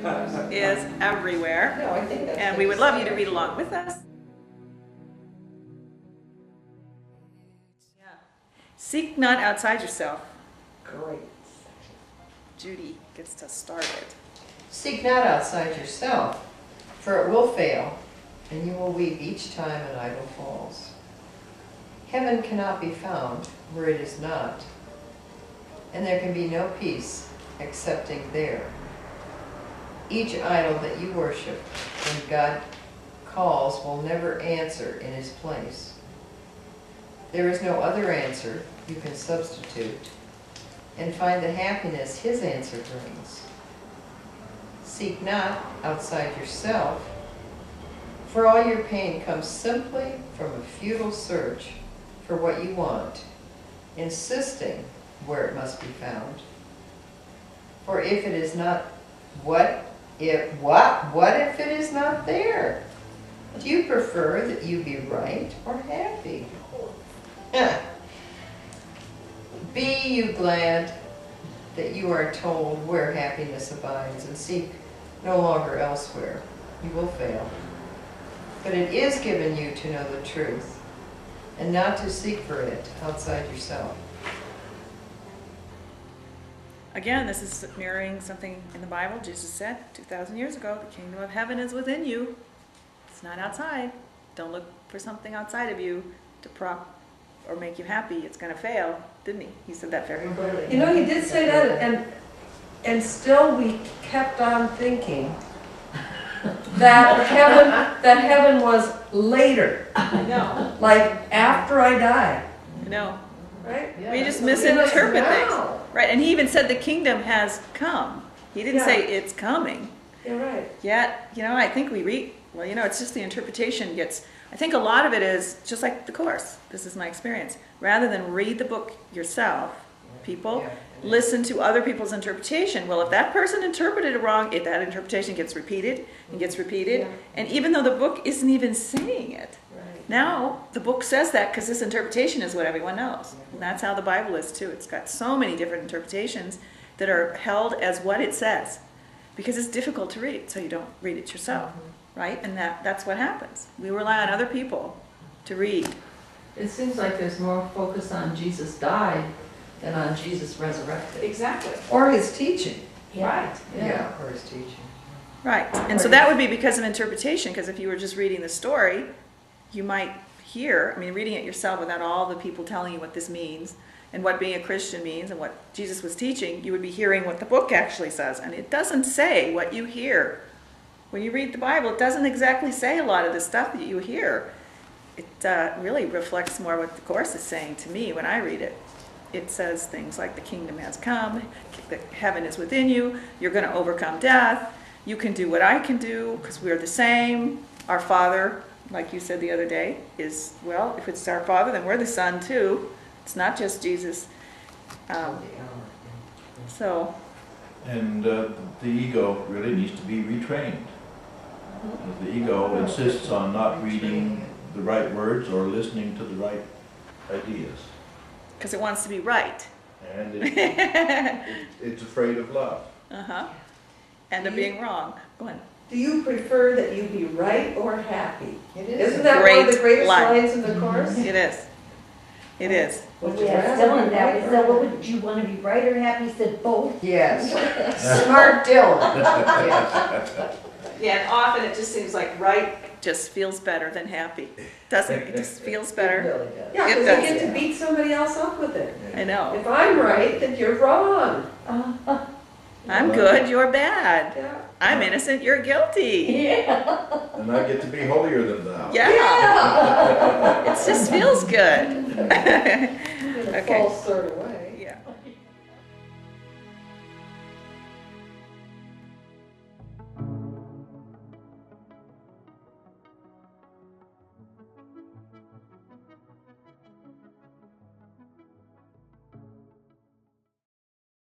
is everywhere. No, I think that's. And we would love you to read along with us. Yeah. Seek not outside yourself. Great. Judy gets us started. Seek not outside yourself, for it will fail, and you will weep each time an idol falls. Heaven cannot be found where it is not, and there can be no peace excepting there. Each idol that you worship when God calls will never answer in his place. There is no other answer you can substitute and find the happiness his answer brings. Seek not outside yourself, for all your pain comes simply from a futile search for what you want, insisting where it must be found. For if it is not, what if it is not there? Do you prefer that you be right or happy? Be you glad that you are told where happiness abides, and seek no longer elsewhere. You will fail. But it is given you to know the truth, and not to seek for it outside yourself. Again, this is mirroring something in the Bible. Jesus said 2,000 years ago, the kingdom of heaven is within you. It's not outside. Don't look for something outside of you to prop or make you happy. It's going to fail, didn't he? He said that very clearly. You know, he did say that, and still we kept on thinking that heaven was later, I know. like after I die, I know. right? Yeah, We just that's what it is misinterpret things. now. Right, and he even said the kingdom has come. He didn't Yeah. say it's coming. You're right. Yet, I think we read, it's just the interpretation gets, I think a lot of it is just like the Course. This is my experience. Rather than read the book yourself, people, Yeah. listen to other people's interpretation. Well, if that person interpreted it wrong, that interpretation gets repeated and gets repeated. Yeah. And even though the book isn't even saying it, Right. now the book says that because this interpretation is what everyone knows. And that's how the Bible is too. It's got so many different interpretations that are held as what it says. Because it's difficult to read, so you don't read it yourself. Right? And that's what happens. We rely on other people to read. It seems like there's more focus on Jesus died than on Jesus resurrected. Exactly. Or his teaching. Right. Yeah, or his teaching. Right. And so that would be because of interpretation, because if you were just reading the story, you might hear, reading it yourself without all the people telling you what this means and what being a Christian means and what Jesus was teaching, you would be hearing what the book actually says. And it doesn't say what you hear. When you read the Bible, it doesn't exactly say a lot of the stuff that you hear. It really reflects more what the Course is saying to me when I read it. It says things like the kingdom has come, the heaven is within you, you're going to overcome death, you can do what I can do because we're the same. Our Father, like you said the other day, is, well, if it's our Father, then we're the Son too. It's not just Jesus. So. And the ego really needs to be retrained. The ego insists on not reading the right words or listening to the right ideas. Because it wants to be right. And it's afraid of love. Uh-huh. And of being wrong. Go ahead. Do you prefer that you be right or happy? It is. Isn't that one of the greatest line. lines in the Course? It is. It is. Would We you asked rather Dylan be that. We right said, or what would you want to be, right or happy? He said both. Yes. Smart Dylan. Yes. Yeah, and often it just seems like right just feels better than happy. Doesn't it? It just feels It better. really does. Yeah, It because does. you get to beat somebody else up with it. I know. If I'm right, then you're wrong. I'm good, you're bad. Yeah. I'm innocent, you're guilty. Yeah. And I get to be holier than thou. Yeah. It just feels good. In a Okay. false sort of way.